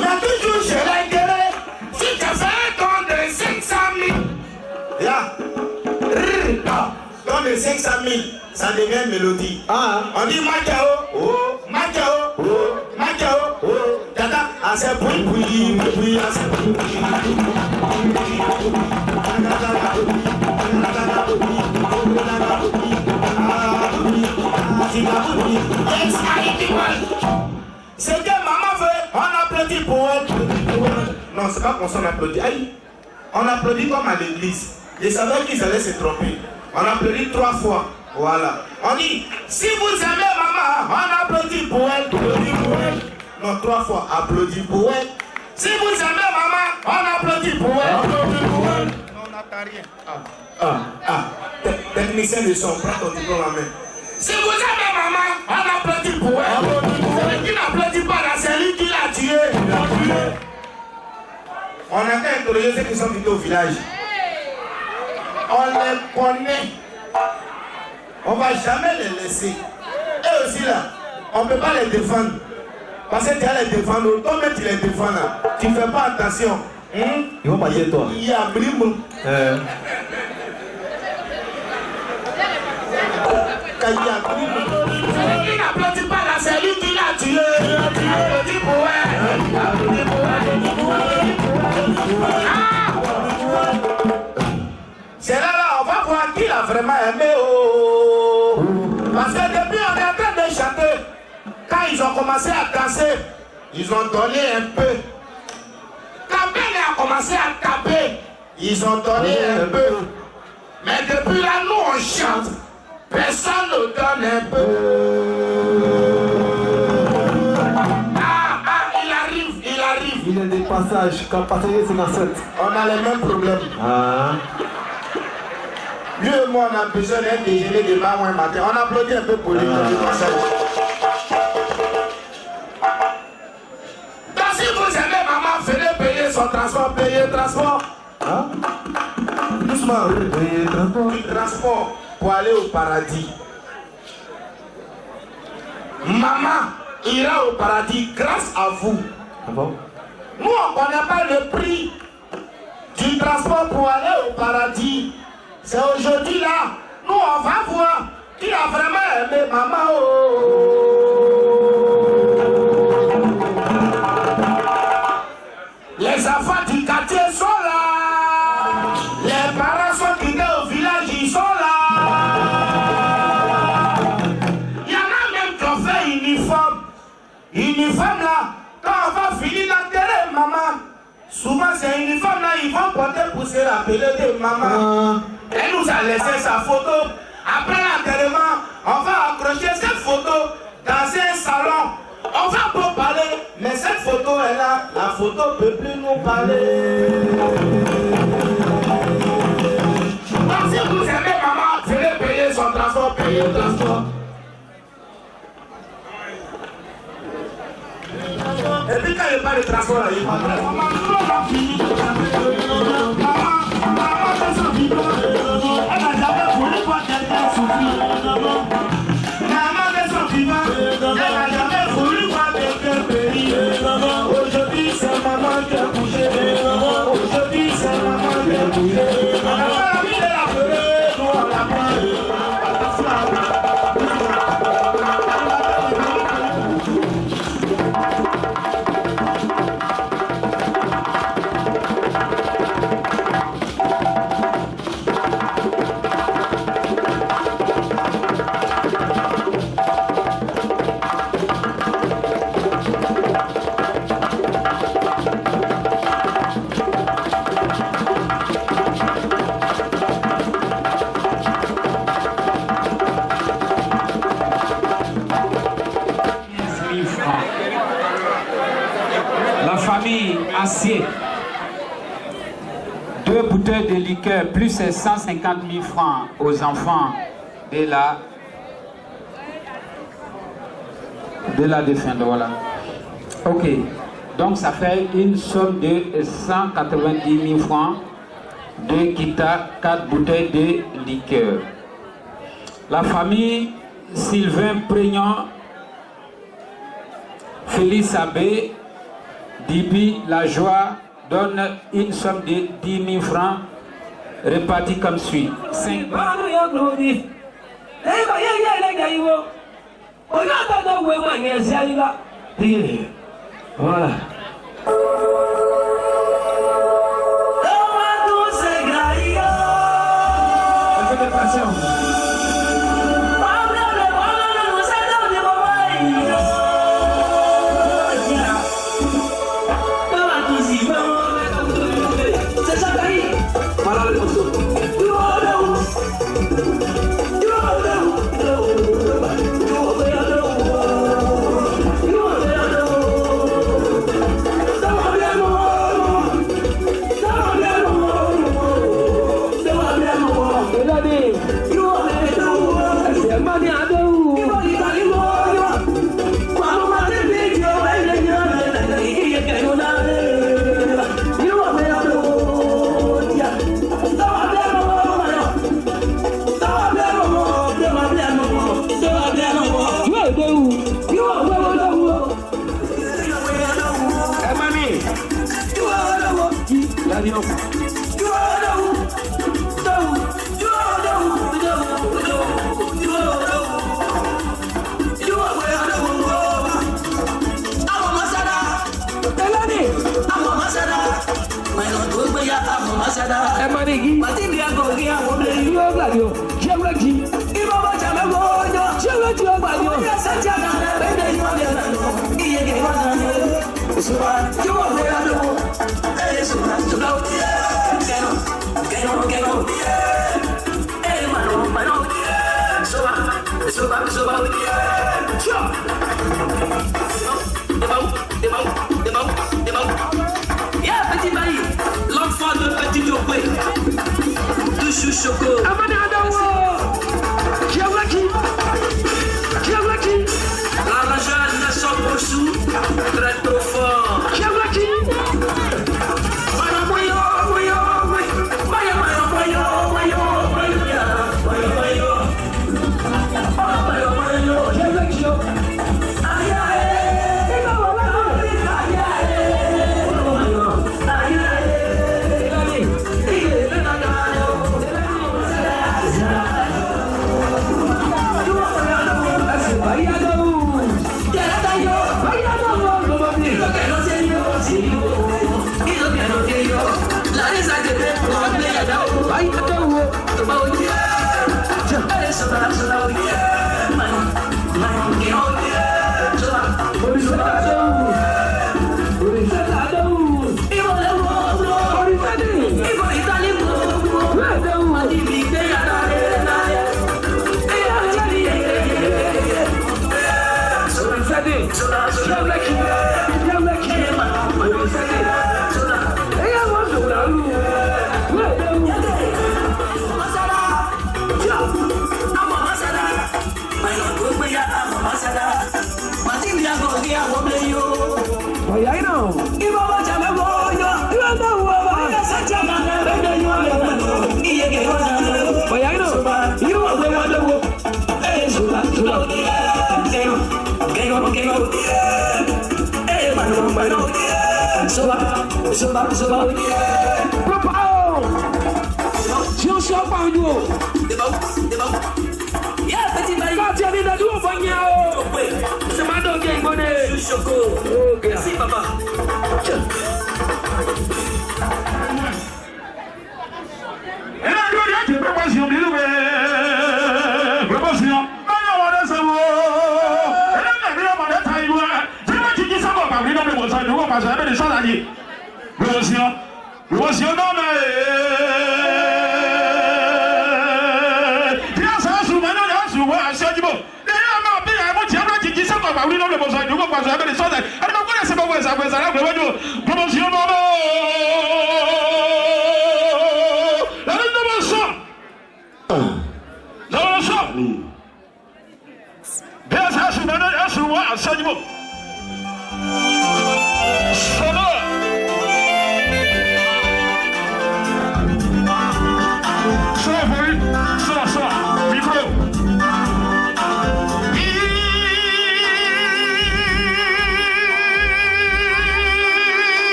Mais toujours chez les guerriers, si tu as fait un don de 500 000, là, don de 500 000, ça devient mélodie. On dit Macao, oh, Macao, oh, Macao, oh, tata, assez boui, assez boui. C'est que maman veut, on applaudit pour elle. Non, c'est pas qu'on s'en applaudit. Aïe, on applaudit comme à l'église. Je savais qu'ils allaient se tromper. On applaudit 3 fois. Voilà. On dit, si vous aimez maman, on applaudit pour elle. Applaudit pour elle. Non, 3 fois, applaudit pour elle. Si vous aimez maman, on applaudit pour elle. Applaudit pour elle. Non, on n'attend rien. Technicien de son, prends ton diplôme en main. Si vous aimez maman, on applaudit pour elle. Celui qui n'applaudit pas là, c'est lui qui l'a tué. On a qu'à interroger ceux qui sont venus au village. On les connaît. On ne va jamais les laisser. Et aussi là, on ne peut pas les défendre. Parce que tu vas les défendre, toi-même tu les défends là. Tu ne fais pas attention. Ils vont passer toi. Il y a Brimou. Il n'applaudit pas là, c'est lui qui l'a tué. Applaudit pour elle. C'est là, on va voir qui l'a vraiment aimé. Parce que depuis on est en train de chanter, quand ils ont commencé à danser, ils ont donné un peu. Quand Ben a commencé à taper, ils ont donné un peu. Mais depuis là, nous on chante. Personne ne donne un peu. Il arrive. Il est des passages, quand passager c'est dans 7. On a les mêmes problèmes. Lui et moi, on a besoin d'un déjeuner demain ou un matin. On applaudit un peu pour lui. Donc si vous aimez maman, venez payer son transport, payer le transport. Doucement, payer le transport. Le transport pour aller au paradis. Maman ira au paradis grâce à vous. Bon? Nous, on ne connaît pas le prix du transport pour aller au paradis. C'est aujourd'hui là. Nous, on va voir qui a vraiment aimé maman. Les enfants du quartier sont là. Les parents sont quittés au village, ils sont là. Il y en a même qui ont fait uniforme. Uniforme là, quand on va finir d'enterrer maman, souvent c'est uniforme là, ils vont porter pour se rappeler de maman. Elle nous a laissé sa photo. Après l'enterrement, on va accrocher cette photo dans un salon. On va pas parler, mais cette photo est là. La photo ne peut plus nous parler. Donc si vous aimez maman, vous allez payer son transport, payer le transport. Et puis quand il n'y a pas de transport, là, il va maman, maman, son vivant. Elle n'a jamais voulu voir quelqu'un souffrir. Maman de son vivant, elle n'a jamais voulu voir quelqu'un périr. Aujourd'hui c'est maman qui a couché. Aujourd'hui c'est maman qui a couché. On n'a pas envie de la pleurer, nous on la prend. Acier, 2 bouteilles de liqueur plus 150 000 francs aux enfants de la défunte. Voilà. Ok, donc ça fait une somme de 190 000 francs de Kita, 4 bouteilles de liqueur. La famille Sylvain Prignon, Félix Abbé, Dibi La Joie donne une somme de 10 000 francs répartis comme suit. 5 voilà. L'enfant de Petit Dopé de Chouchoko. La jeune ne s'en poursuit très trop fort.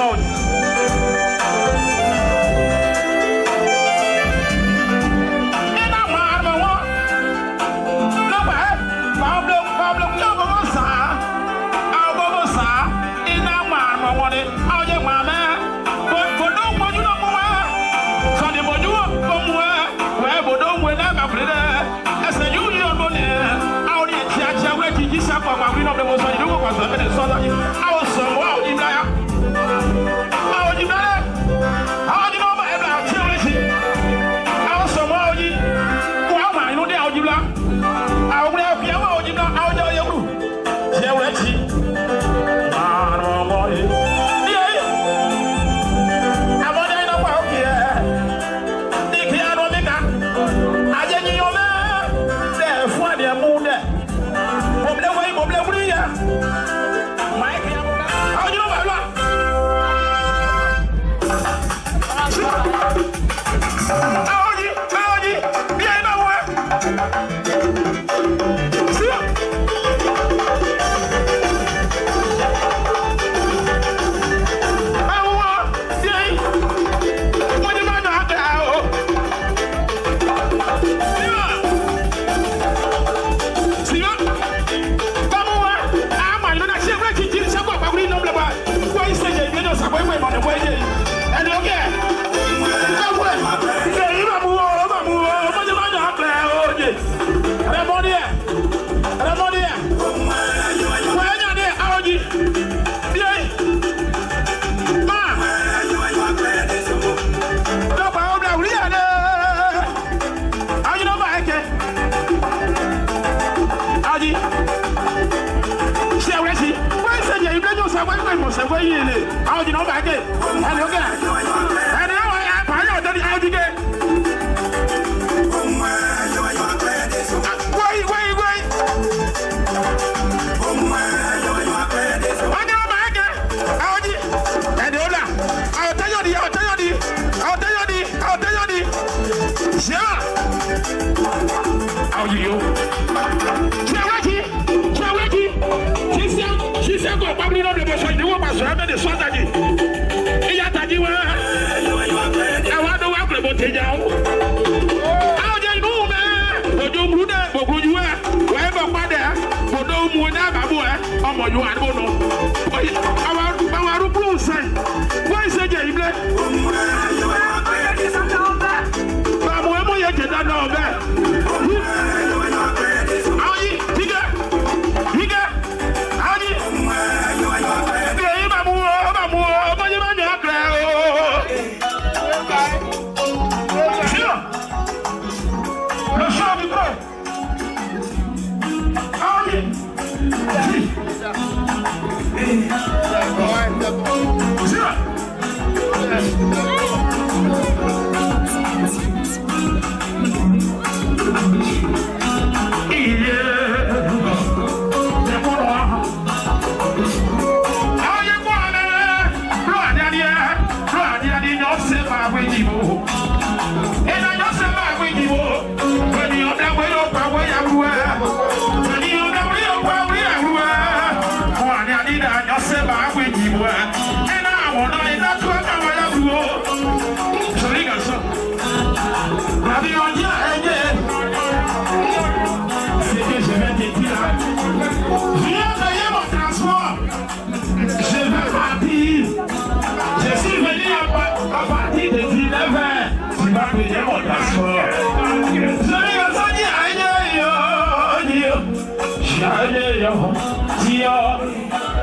How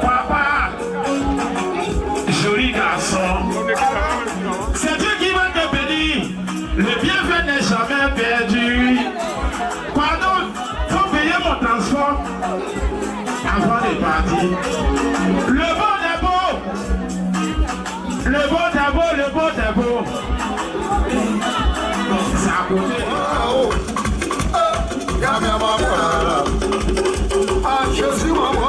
Papa, joli garçon, c'est Dieu qui va te bénir. Le bienfait n'est jamais perdu. Pardon, faut payer mon transport avant de partir. Le bon est beau. Le bon est beau, le bon est beau. Ça a coûté. Je suis maman.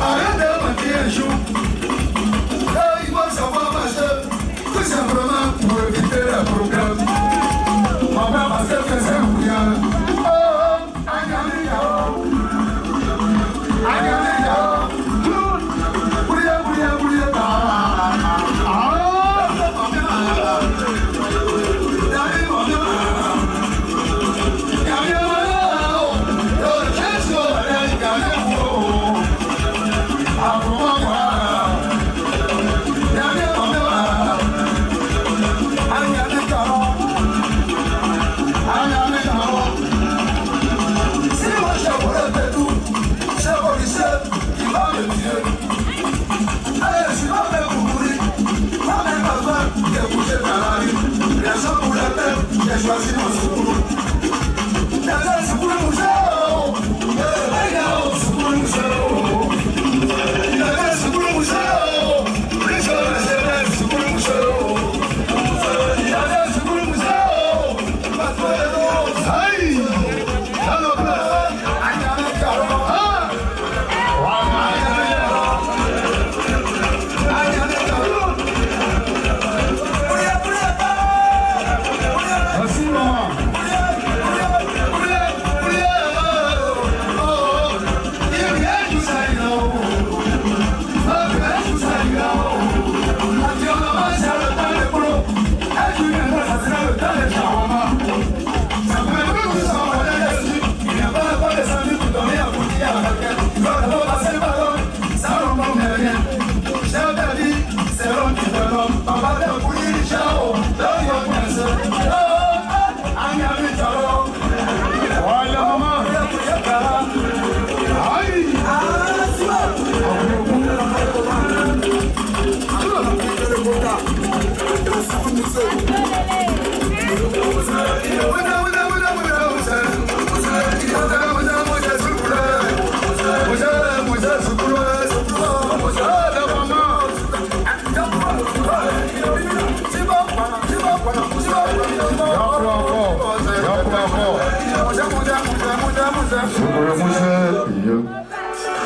Arrête de mentir un jour.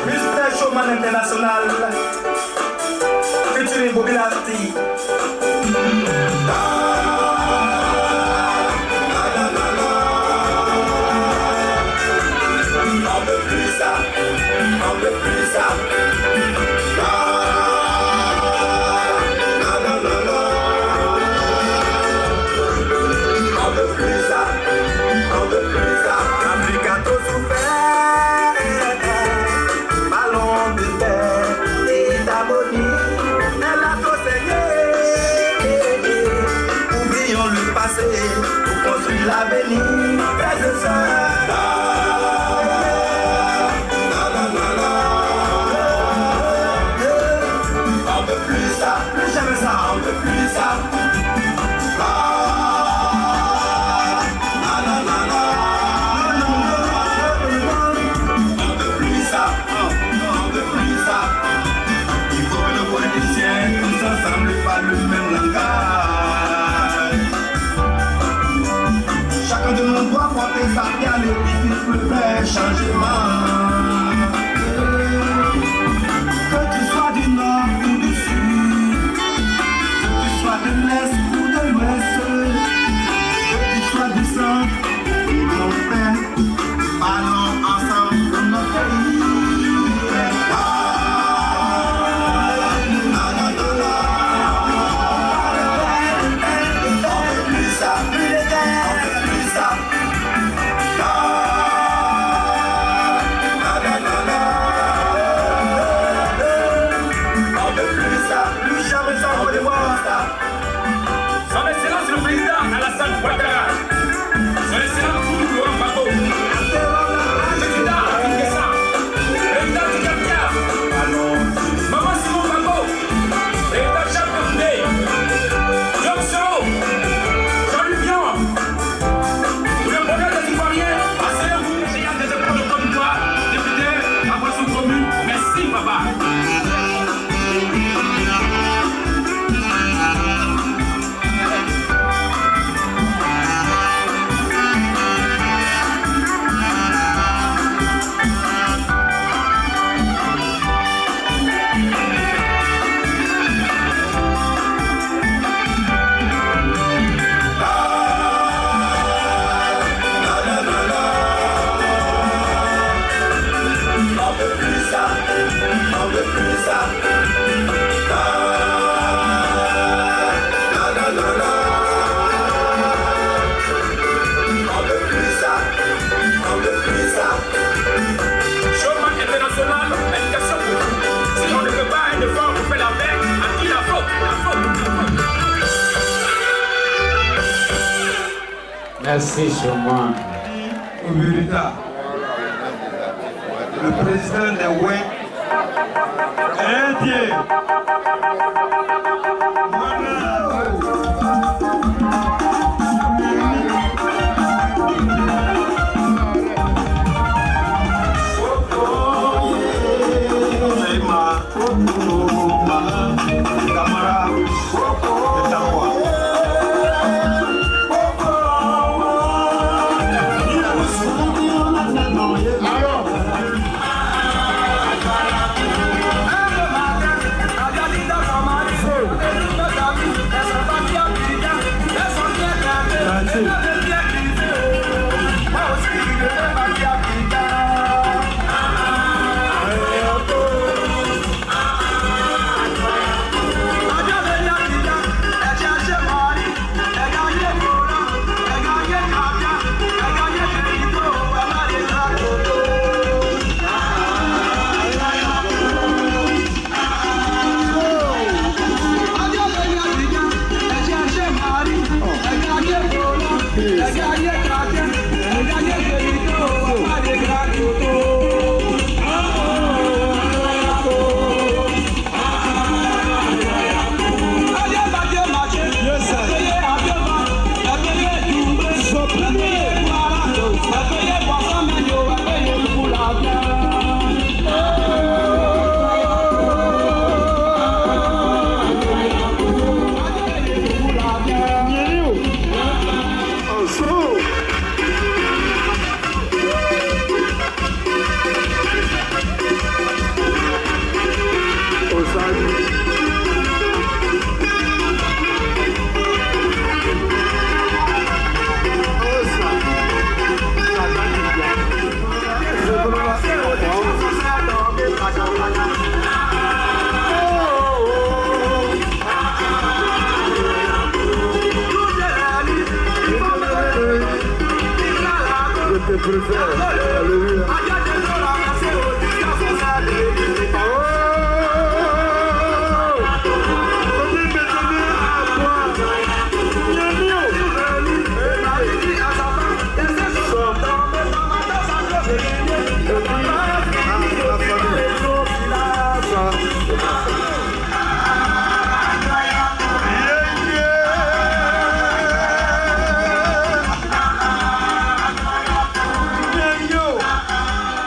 Mr. Showman International, featuring Bobby Lasty. Pour construire l'avenir, frères et sœurs. On veut plus ça, plus jamais ça, on veut plus ça. On veut plus ça, on veut plus ça. Il faut le politicien, tous ensemble, pas le même langage. Chacun de nous doit porter sa pierre, l'édifice le vrai changement. Que tu sois du nord ou du sud, que tu sois de l'est ou de l'ouest, que tu sois du centre ou de l'est, allons ensemble pour notre pays. Son Excellence le Président Alassane Ouattara, Son Excellence Laurent Gbagbo, Président Kinshasa, Président du Gambia, Maman Simon Gbagbo, Président Jacques Koundé, Diop Soro, Jean-Luc Bion, pour le progrès des Ivoiriens, asseyez-vous, j'ai hâte de prendre le combat, député à votre commune, merci papa. Showman International, éducation pour vous. Si on ne fait pas un effort pour faire la paix, à qui la faute? Merci, Showman. Le président des Oué Indien. Hey! Salut.